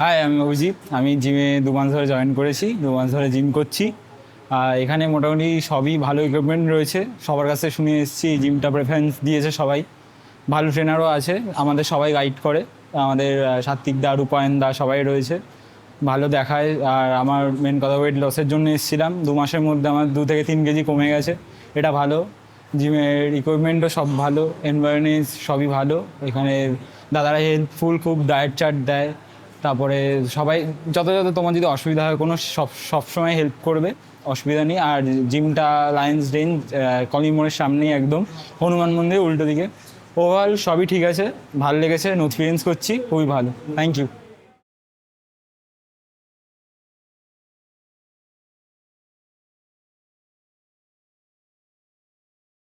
High, আমি অভিজিৎ। আমি জিমে 2 মাস ধরে জয়েন করেছি, 2 মাস ধরে জিম করছি। আর এখানে মোটামুটি সবই ভালো ইকুইপমেন্ট রয়েছে। সবার কাছে শুনে এসেছি জিমটা প্রেফারেন্স দিয়েছে সবাই। ভালো ট্রেনারও আছে, আমাদের সবাই গাইড করে। আমাদের সাত্বিক দা, রূপায়ণ দা সবাই রয়েছে, ভালো দেখায়। আর আমার মেন কথা, ওয়েট লসের জন্য এসেছিলাম। 2 মাসের মধ্যে আমার 2 থেকে 3 কেজি কমে গেছে, এটা ভালো। জিমের ইকুইপমেন্টও সব ভালো, এনভায়রনমেন্ট সবই ভালো। এখানে দাদারা হেল্পফুল, খুব ডায়েট চার্ট দেয়। তারপরে সবাই যত তোমার যদি অসুবিধা হয় কোনো সবসময় হেল্প করবে, অসুবিধা নেই। আর জিমটা লায়ন্স রেঞ্জ, কলিং মোড়ের সামনেই, একদম হনুমান মন্দির উল্টো দিকে। ওভারঅল সবই ঠিক আছে, ভালো লেগেছে, এক্সপিরিয়েন্স করছি, খুবই ভালো। Thank you.